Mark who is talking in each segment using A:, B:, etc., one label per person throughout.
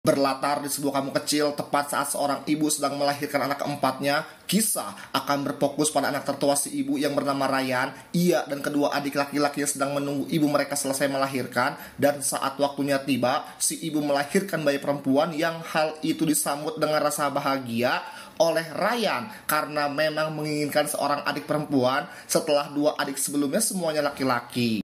A: Berlatar di sebuah kampung kecil, tepat saat seorang ibu sedang melahirkan anak keempatnya, kisah akan berfokus pada anak tertua si ibu yang bernama Ryan. Ia dan kedua adik laki-laki yang sedang menunggu ibu mereka selesai melahirkan, dan saat waktunya tiba, si ibu melahirkan bayi perempuan yang hal itu disambut dengan rasa bahagia oleh Ryan karena memang menginginkan seorang adik perempuan setelah dua adik sebelumnya semuanya laki-laki.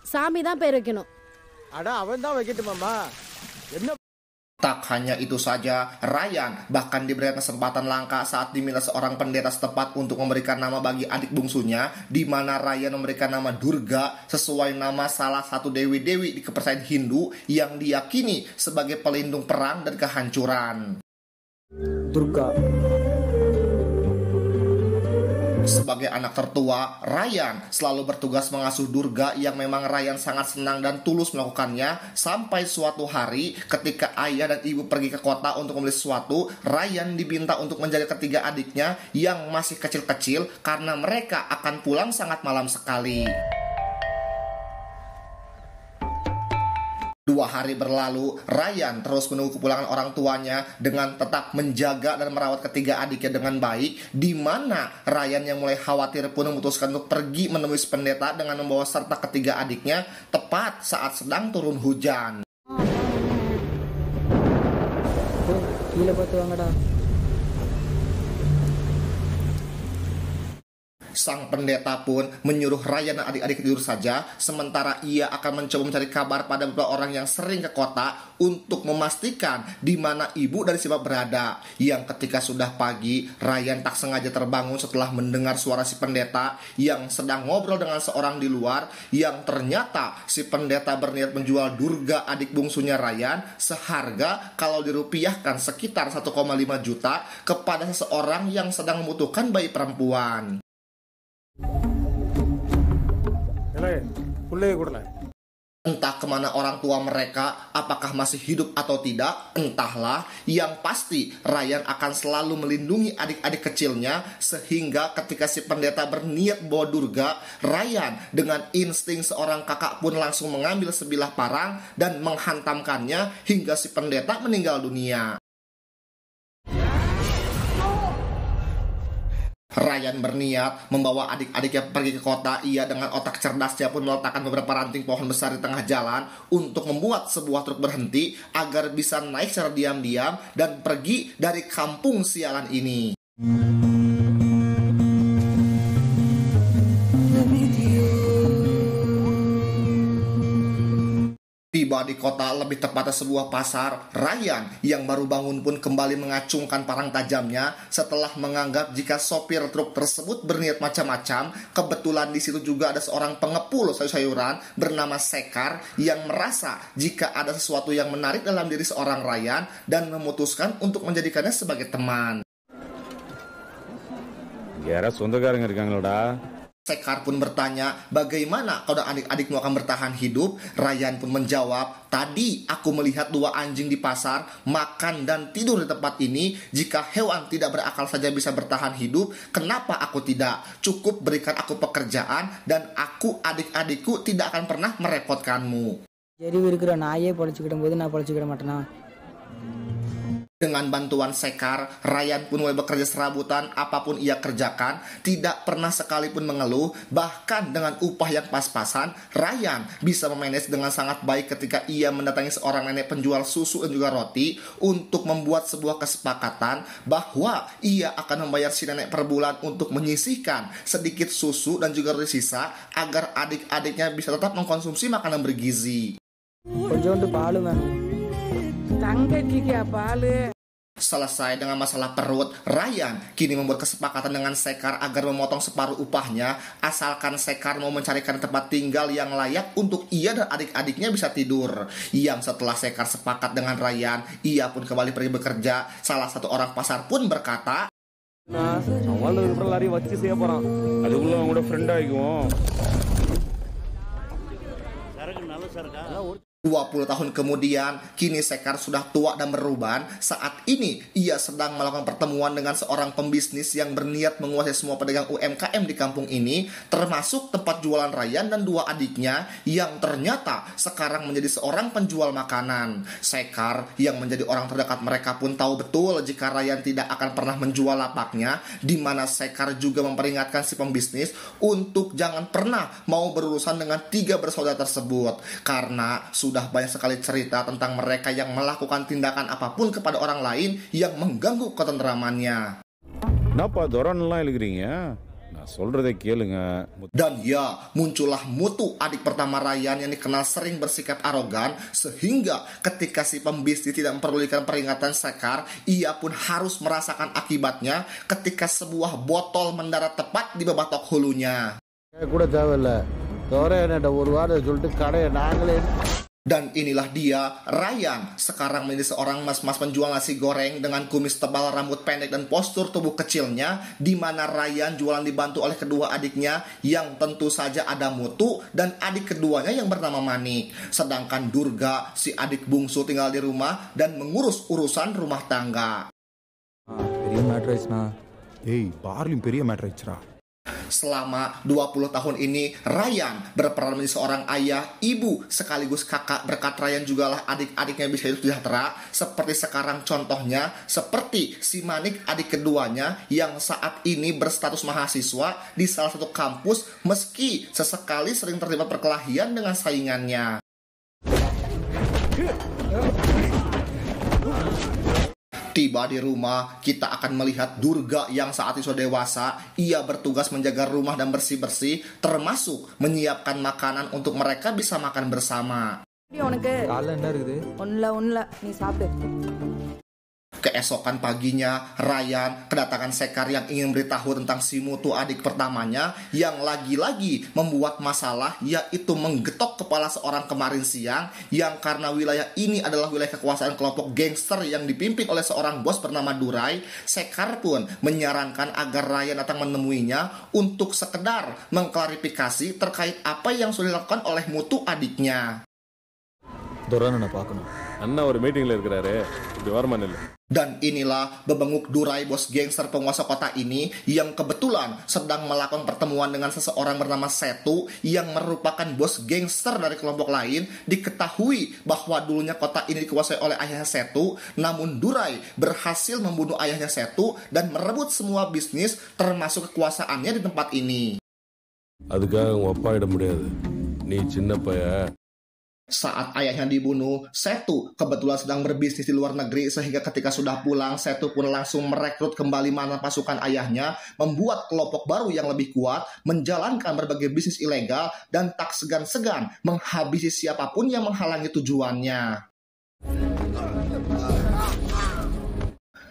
B: சாமி தான் பேர் வைக்கணும்.
C: அட அவன் தான் வைக்கட்டுமாம்மா. என்ன
A: Tak hanya itu saja, Ryan bahkan diberikan kesempatan langka saat diminta seorang pendeta setempat untuk memberikan nama bagi adik bungsunya, di mana Ryan memberikan nama Durga sesuai nama salah satu dewi-dewi di kepercayaan Hindu yang diyakini sebagai pelindung perang dan kehancuran.
C: Durga.
A: Sebagai anak tertua, Ryan selalu bertugas mengasuh Durga yang memang Ryan sangat senang dan tulus melakukannya. Sampai suatu hari ketika ayah dan ibu pergi ke kota untuk membeli sesuatu, Ryan diminta untuk menjaga ketiga adiknya yang masih kecil-kecil karena mereka akan pulang sangat malam sekali. 2 hari berlalu, Ryan terus menunggu kepulangan orang tuanya dengan tetap menjaga dan merawat ketiga adiknya dengan baik, di mana Ryan yang mulai khawatir pun memutuskan untuk pergi menemui si pendeta dengan membawa serta ketiga adiknya tepat saat sedang turun hujan.
C: Gila batuangada.
A: Sang pendeta pun menyuruh Ryan dan adik-adik tidur saja, sementara ia akan mencoba mencari kabar pada beberapa orang yang sering ke kota untuk memastikan di mana ibu dan si bapak berada. Yang ketika sudah pagi, Ryan tak sengaja terbangun setelah mendengar suara si pendeta yang sedang ngobrol dengan seorang di luar, yang ternyata si pendeta berniat menjual Durga adik bungsunya Ryan seharga kalau dirupiahkan sekitar 1,5 juta kepada seseorang yang sedang membutuhkan bayi perempuan. Entah kemana orang tua mereka, apakah masih hidup atau tidak, entahlah. Yang pasti, Ryan akan selalu melindungi adik-adik kecilnya, sehingga ketika si pendeta berniat bawa Durga, Ryan dengan insting seorang kakak pun langsung mengambil sebilah parang dan menghantamkannya hingga si pendeta meninggal dunia. Ryan berniat membawa adik-adiknya pergi ke kota. Ia dengan otak cerdasnya pun meletakkan beberapa ranting pohon besar di tengah jalan untuk membuat sebuah truk berhenti agar bisa naik secara diam-diam dan pergi dari kampung sialan ini. Tiba di kota, lebih tepatnya sebuah pasar, Ryan yang baru bangun pun kembali mengacungkan parang tajamnya setelah menganggap jika sopir truk tersebut berniat macam-macam. Kebetulan di situ juga ada seorang pengepul sayur-sayuran bernama Sekar yang merasa jika ada sesuatu yang menarik dalam diri seorang Ryan dan memutuskan untuk menjadikannya sebagai teman. Sekar pun bertanya, bagaimana kalau adik-adikmu akan bertahan hidup? Ryan pun menjawab, tadi aku melihat 2 anjing di pasar makan dan tidur di tempat ini. Jika hewan tidak berakal saja bisa bertahan hidup, kenapa aku tidak? Cukup berikan aku pekerjaan dan aku adik-adikku tidak akan pernah merepotkanmu.
C: Jadi இருக்கிற நாயே பொழைச்சிக்கிடும் போது நான் பொழைச்சிக்கிட மாட்டேனா?
A: Dengan bantuan Sekar, Ryan pun mulai bekerja serabutan. Apapun ia kerjakan, tidak pernah sekalipun mengeluh. Bahkan dengan upah yang pas-pasan, Ryan bisa memanage dengan sangat baik ketika ia mendatangi seorang nenek penjual susu dan juga roti untuk membuat sebuah kesepakatan bahwa ia akan membayar si nenek per bulan untuk menyisihkan sedikit susu dan juga roti sisa agar adik-adiknya bisa tetap mengkonsumsi makanan bergizi.
C: கொஞ்சோண்டு பால் வேணும். தங்கச்சிக்கு பால்.
A: Selesai dengan masalah perut, Ryan kini membuat kesepakatan dengan Sekar agar memotong separuh upahnya asalkan Sekar mau mencarikan tempat tinggal yang layak untuk ia dan adik-adiknya bisa tidur. Yang setelah Sekar sepakat dengan Ryan, ia pun kembali pergi bekerja. Salah satu orang pasar pun berkata, 20 tahun kemudian, kini Sekar sudah tua dan beruban. Saat ini, ia sedang melakukan pertemuan dengan seorang pembisnis yang berniat menguasai semua pedagang UMKM di kampung ini, termasuk tempat jualan Ryan dan dua adiknya yang ternyata sekarang menjadi seorang penjual makanan. Sekar yang menjadi orang terdekat mereka pun tahu betul jika Ryan tidak akan pernah menjual lapaknya, di mana Sekar juga memperingatkan si pembisnis untuk jangan pernah mau berurusan dengan tiga bersaudara tersebut, karena sudah banyak sekali cerita tentang mereka yang melakukan tindakan apapun kepada orang lain yang mengganggu ketentramannya.
D: Kenapa orang இருக்கிறீங்க? நான் சொல்றதை கேளுங்க.
A: Dan ya, muncullah Mutu, adik pertama Ryan yang dikenal sering bersikap arogan, sehingga ketika si pembisnis tidak memperdulikan peringatan Sekar, ia pun harus merasakan akibatnya ketika sebuah botol mendarat tepat di batok hulunya. Dan inilah dia, Ryan, sekarang menjadi seorang mas-mas penjual nasi goreng dengan kumis tebal, rambut pendek, dan postur tubuh kecilnya, di mana Ryan jualan dibantu oleh kedua adiknya yang tentu saja ada Mutu dan adik keduanya yang bernama Manik. Sedangkan Durga, si adik bungsu, tinggal di rumah dan mengurus urusan rumah tangga. Selama 20 tahun ini, Ryan berperan menjadi seorang ayah, ibu, sekaligus kakak. Berkat Ryan jugalah adik-adiknya bisa hidup sejahtera, seperti sekarang contohnya, seperti si Manik, adik keduanya, yang saat ini berstatus mahasiswa di salah satu kampus, meski sesekali sering terlibat perkelahian dengan saingannya. Tiba di rumah, kita akan melihat Durga yang saat itu sudah dewasa. Ia bertugas menjaga rumah dan bersih-bersih, termasuk menyiapkan makanan untuk mereka bisa makan bersama. Keesokan paginya, Ryan kedatangan Sekar yang ingin beritahu tentang si Mutu, adik pertamanya, yang lagi-lagi membuat masalah, yaitu menggetok kepala seorang kemarin siang, yang karena wilayah ini adalah wilayah kekuasaan kelompok gangster yang dipimpin oleh seorang bos bernama Durai. Sekar pun menyarankan agar Ryan datang menemuinya untuk sekedar mengklarifikasi terkait apa yang sudah dilakukan oleh Mutu, adiknya.
D: அண்ணா ஒரு மீட்டிங்ல இருக்கிறாரு. இப்படி வரமானில்ல.
A: Dan inilah bebenguk Durai, bos gangster penguasa kota ini, yang kebetulan sedang melakukan pertemuan dengan seseorang bernama Setu, yang merupakan bos gangster dari kelompok lain. Diketahui bahwa dulunya kota ini dikuasai oleh ayahnya Setu, namun Durai berhasil membunuh ayahnya Setu dan merebut semua bisnis termasuk kekuasaannya di tempat ini.
D: அதுக்காக உங்க அப்பா இட முடியாது. நீ சின்ன பையன்.
A: Saat ayahnya dibunuh, Setu kebetulan sedang berbisnis di luar negeri, sehingga ketika sudah pulang, Setu pun langsung merekrut kembali mantan pasukan ayahnya, membuat kelompok baru yang lebih kuat, menjalankan berbagai bisnis ilegal, dan tak segan-segan menghabisi siapapun yang menghalangi tujuannya.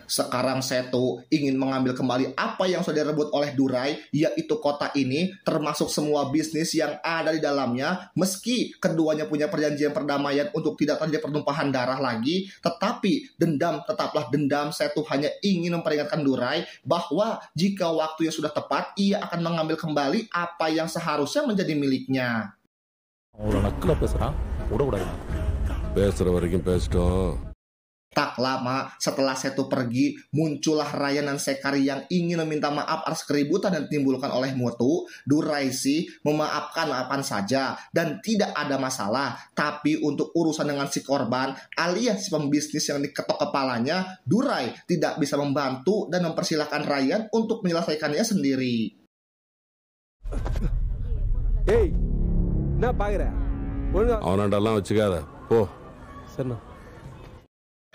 A: Sekarang Setu ingin mengambil kembali apa yang sudah direbut oleh Durai, yaitu kota ini, termasuk semua bisnis yang ada di dalamnya. Meski keduanya punya perjanjian perdamaian untuk tidak terjadi pertumpahan darah lagi, tetapi dendam tetaplah dendam. Setu hanya ingin memperingatkan Durai bahwa jika waktunya sudah tepat, ia akan mengambil kembali apa yang seharusnya menjadi miliknya. Tak lama setelah Setu pergi, muncullah Ryan dan Sekar yang ingin meminta maaf atas keributan yang ditimbulkan oleh Mutu. Durai sih memaafkan saja dan tidak ada masalah. Tapi untuk urusan dengan si korban alias si pembisnis yang diketok kepalanya, Durai tidak bisa membantu dan mempersilahkan Ryan untuk menyelesaikannya sendiri.
E: Hey, என்ன பாக்குற?
D: அவனாண்டெல்லாம் வச்சுக்காத. போ.
E: சரிண்ணா.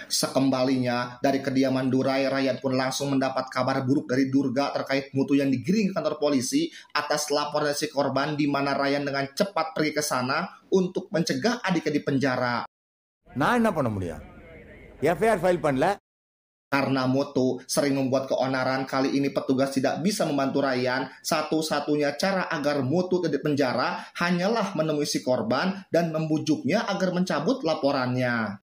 A: Sekembalinya dari kediaman Durai, Ryan pun langsung mendapat kabar buruk dari Durga terkait Mutu yang digiring ke kantor polisi atas laporan dari si korban, di mana Ryan dengan cepat pergi ke sana untuk mencegah adiknya di penjara.
F: நான் என்ன பண்ண முடியும்? FIR file பண்ணல.
A: Karena Mutu sering membuat keonaran, kali ini petugas tidak bisa membantu Ryan. Satu-satunya cara agar Mutu tidak di penjara hanyalah menemui si korban dan membujuknya agar mencabut laporannya.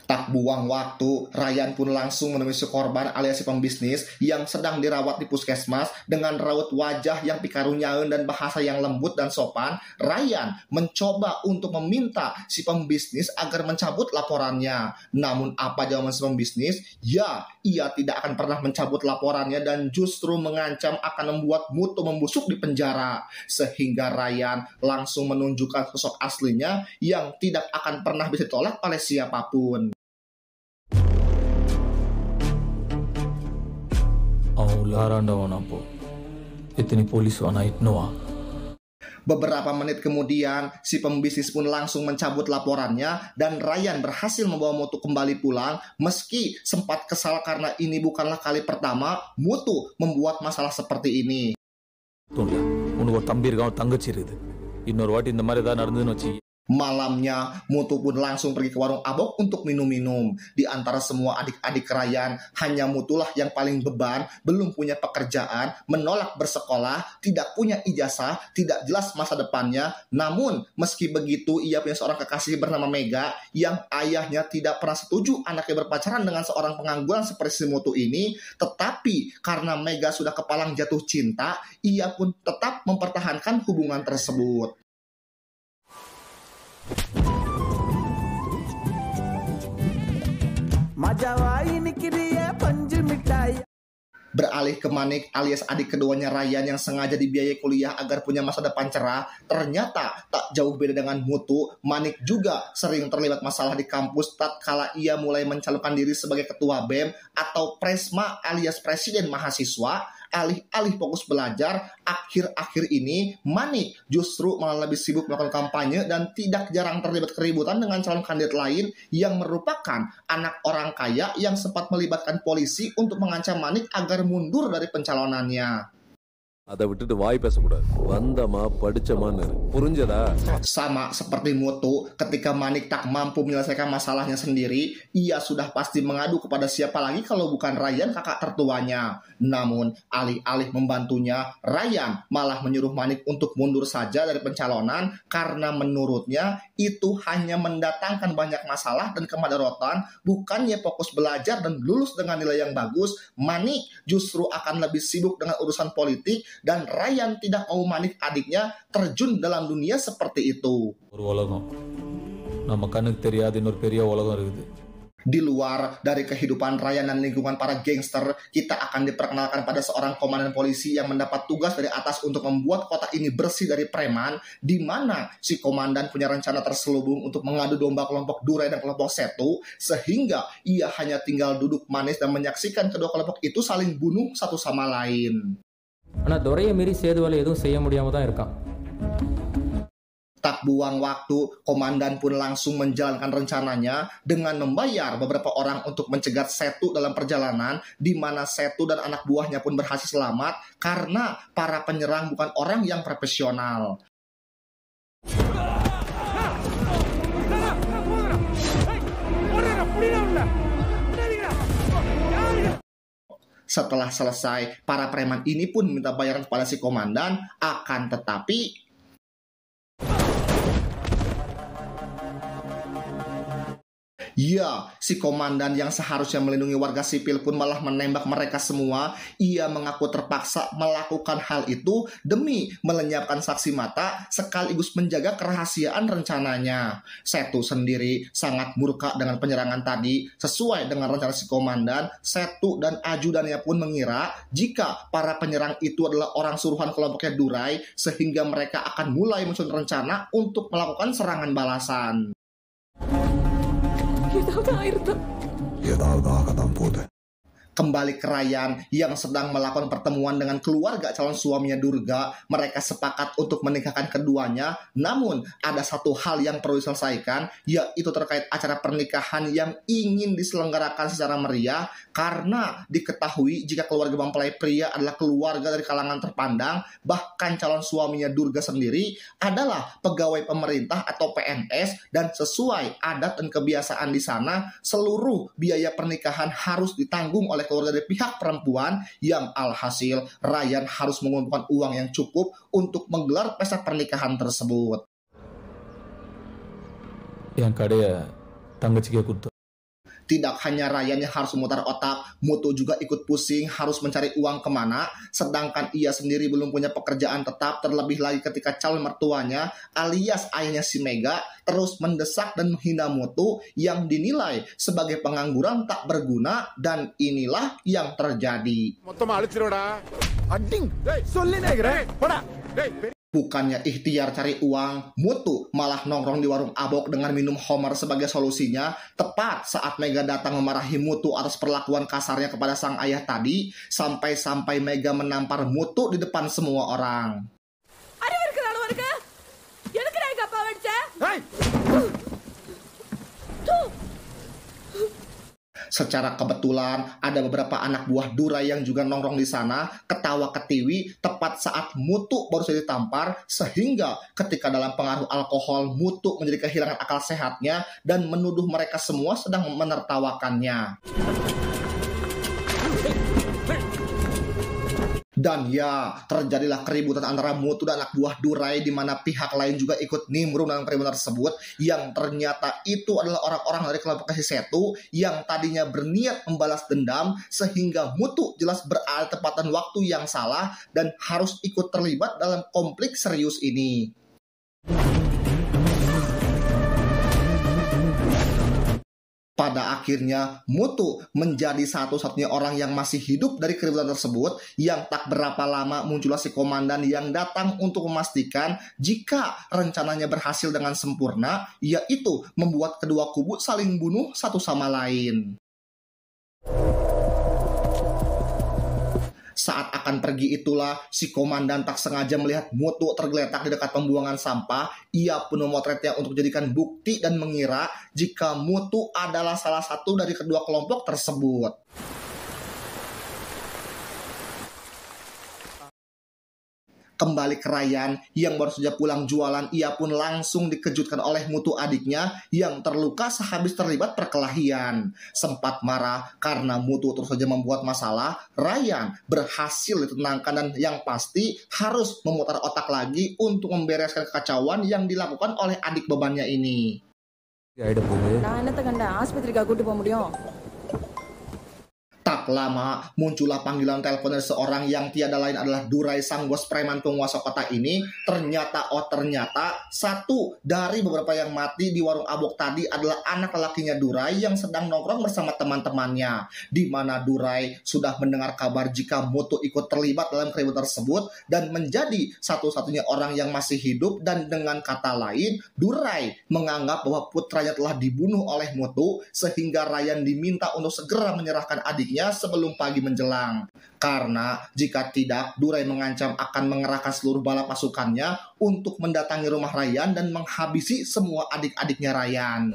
A: Tak Tak buang waktu, Ryan pun langsung menemui si korban alias si pembisnis yang sedang dirawat di puskesmas. Dengan raut wajah yang pikarunyaeun dan bahasa yang lembut dan sopan, Ryan mencoba untuk meminta si pembisnis agar mencabut laporannya. Namun apa jawaban si pembisnis? Ya, ia tidak akan pernah mencabut laporannya dan justru mengancam akan membuat Mutu membusuk di penjara. Sehingga Ryan langsung menunjukkan sosok aslinya yang tidak akan pernah bisa ditolak oleh siapapun. Beberapa menit kemudian, si pembisnis pun langsung mencabut laporannya dan Ryan berhasil membawa Mutu kembali pulang. Meski sempat kesal karena ini bukanlah kali pertama Mutu membuat masalah seperti ini. Malamnya, Mutu pun langsung pergi ke warung Abok untuk minum-minum. Di antara semua adik-adik Ryan, hanya Mutulah yang paling beban, belum punya pekerjaan, menolak bersekolah, tidak punya ijazah, tidak jelas masa depannya. Namun, meski begitu, ia punya seorang kekasih bernama Mega, yang ayahnya tidak pernah setuju anaknya berpacaran dengan seorang pengangguran seperti si Mutu ini. Tetapi, karena Mega sudah kepalang jatuh cinta, ia pun tetap mempertahankan hubungan tersebut. Beralih ke Manik alias adik keduanya Ryan yang sengaja dibiayai kuliah agar punya masa depan cerah. Ternyata tak jauh beda dengan Mutu, Manik juga sering terlibat masalah di kampus tatkala ia mulai mencalonkan diri sebagai ketua BEM atau Presma alias Presiden Mahasiswa. Alih-alih fokus belajar, akhir-akhir ini Manik justru malah lebih sibuk melakukan kampanye dan tidak jarang terlibat keributan dengan calon kandidat lain yang merupakan anak orang kaya yang sempat melibatkan polisi untuk mengancam Manik agar mundur dari pencalonannya.
D: அதை விட்டுட்டு வாய் பேசக்கூடாது. வந்தமா படிச்சமான்னு புரிஞ்சதா?
A: Sama seperti Mutu, ketika Manik tak mampu menyelesaikan masalahnya sendiri, ia sudah pasti mengadu kepada siapa lagi kalau bukan Ryan, kakak tertuanya. Namun, alih-alih membantunya, Ryan malah menyuruh Manik untuk mundur saja dari pencalonan karena menurutnya itu hanya mendatangkan banyak masalah dan kemadaratan. Bukannya fokus belajar dan lulus dengan nilai yang bagus, Manik justru akan lebih sibuk dengan urusan politik. Dan Ryan tidak mau Manik adiknya terjun dalam dunia seperti itu. Di luar dari kehidupan Ryan dan lingkungan para gangster, kita akan diperkenalkan pada seorang komandan polisi yang mendapat tugas dari atas untuk membuat kota ini bersih dari preman, di mana si komandan punya rencana terselubung untuk mengadu domba kelompok Durai dan kelompok Setu, sehingga ia hanya tinggal duduk manis dan menyaksikan kedua kelompok itu saling bunuh satu sama lain.
G: ஆனா துரையை மீறி சேதுவால எதுவும் செய்ய முடியாம தான் இருக்கான்.
A: Tak buang waktu, komandan pun langsung menjalankan rencananya dengan membayar beberapa orang untuk mencegat Setu dalam perjalanan, di mana Setu dan anak buahnya pun berhasil selamat karena para penyerang bukan orang yang profesional. Setelah selesai, para preman ini pun minta bayaran kepada si komandan, akan tetapi ya, si komandan yang seharusnya melindungi warga sipil pun malah menembak mereka semua. Ia mengaku terpaksa melakukan hal itu demi melenyapkan saksi mata sekaligus menjaga kerahasiaan rencananya. Setu sendiri sangat murka dengan penyerangan tadi. Sesuai dengan rencana si komandan, Setu dan ajudannya pun mengira jika para penyerang itu adalah orang suruhan kelompoknya Durai, sehingga mereka akan mulai menyusun rencana untuk melakukan serangan balasan. Kembali ke Ryan yang sedang melakukan pertemuan dengan keluarga calon suaminya Durga. Mereka sepakat untuk menikahkan keduanya. Namun ada satu hal yang perlu diselesaikan, yaitu terkait acara pernikahan yang ingin diselenggarakan secara meriah. Karena diketahui jika keluarga mempelai pria adalah keluarga dari kalangan terpandang, bahkan calon suaminya Durga sendiri adalah pegawai pemerintah atau PNS, dan sesuai adat dan kebiasaan di sana, seluruh biaya pernikahan harus ditanggung oleh keluarga dari pihak perempuan, yang alhasil Ryan harus mengumpulkan uang yang cukup untuk menggelar pesta pernikahan tersebut.
G: Yang kadang tangga
A: Tidak hanya Ryan yang harus memutar otak, Mutu juga ikut pusing harus mencari uang kemana, sedangkan ia sendiri belum punya pekerjaan tetap, terlebih lagi ketika calon mertuanya alias ayahnya si Mega terus mendesak dan menghina Mutu yang dinilai sebagai pengangguran tak berguna, dan inilah yang terjadi. Bukannya ikhtiar cari uang, Mutu malah nongkrong di warung abok dengan minum Homer sebagai solusinya. Tepat saat Mega datang memarahi Mutu atas perlakuan kasarnya kepada sang ayah tadi, sampai-sampai Mega menampar Mutu di depan semua orang. Secara kebetulan ada beberapa anak buah Durai yang juga nongkrong di sana, ketawa ketiwi tepat saat Mutu baru saja ditampar, sehingga ketika dalam pengaruh alkohol Mutu menjadi kehilangan akal sehatnya dan menuduh mereka semua sedang menertawakannya. Dan ya, terjadilah keributan antara Mutu dan anak buah Durai, di mana pihak lain juga ikut nimbrung dalam keributan tersebut, yang ternyata itu adalah orang-orang dari kelompok Kashisetu yang tadinya berniat membalas dendam, sehingga Mutu jelas beralih tepat dan waktu yang salah dan harus ikut terlibat dalam konflik serius ini. Pada akhirnya, Mutu menjadi satu-satunya orang yang masih hidup dari keributan tersebut, yang tak berapa lama muncullah si komandan yang datang untuk memastikan jika rencananya berhasil dengan sempurna, yaitu membuat kedua kubu saling bunuh satu sama lain. Saat akan pergi itulah, si komandan tak sengaja melihat Mutu tergeletak di dekat pembuangan sampah. Ia pun memotretnya untuk dijadikan bukti dan mengira jika Mutu adalah salah satu dari kedua kelompok tersebut. Kembali ke Ryan yang baru saja pulang jualan, ia pun langsung dikejutkan oleh Mutu adiknya yang terluka sehabis terlibat perkelahian. Sempat marah karena Mutu terus saja membuat masalah, Ryan berhasil ditenangkan dan yang pasti harus memutar otak lagi untuk membereskan kekacauan yang dilakukan oleh adik bebannya ini. Tak lama, muncullah panggilan telepon dari seorang yang tiada lain adalah Durai, sang bos preman penguasa kota ini. Ternyata satu dari beberapa yang mati di warung abok tadi adalah anak lelakinya Durai yang sedang nongkrong bersama teman-temannya. Di mana Durai sudah mendengar kabar jika Mutu ikut terlibat dalam keributan tersebut dan menjadi satu-satunya orang yang masih hidup, dan dengan kata lain, Durai menganggap bahwa putranya telah dibunuh oleh Mutu, sehingga Ryan diminta untuk segera menyerahkan adiknya sebelum pagi menjelang. Karena jika tidak, Durai mengancam akan mengerahkan seluruh bala pasukannya untuk mendatangi rumah Ryan dan menghabisi semua adik-adiknya Ryan.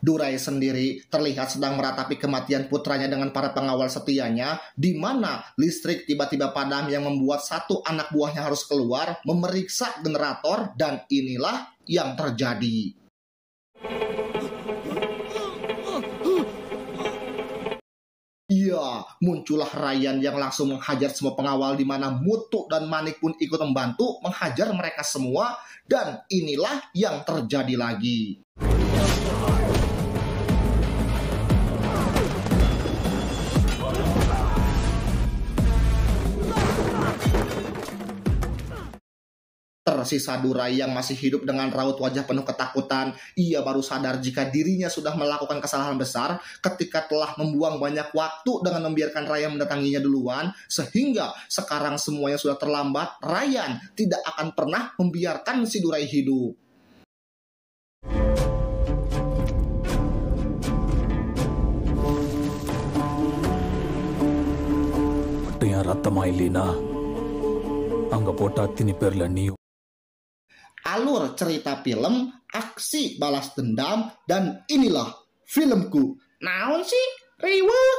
A: Durai sendiri terlihat sedang meratapi kematian putranya dengan para pengawal setianya, di mana listrik tiba-tiba padam yang membuat satu anak buahnya harus keluar memeriksa generator, dan inilah yang terjadi. Iya, muncullah Ryan yang langsung menghajar semua pengawal, di mana Mutu dan Manik pun ikut membantu menghajar mereka semua, dan inilah yang terjadi lagi. Tersisa Durai yang masih hidup dengan raut wajah penuh ketakutan. Ia baru sadar jika dirinya sudah melakukan kesalahan besar ketika telah membuang banyak waktu dengan membiarkan Ryan mendatanginya duluan, sehingga sekarang semuanya sudah terlambat. Ryan tidak akan pernah membiarkan si Durai hidup. Alur cerita film, aksi balas dendam, dan inilah filmku. Naon sih? Riweuh.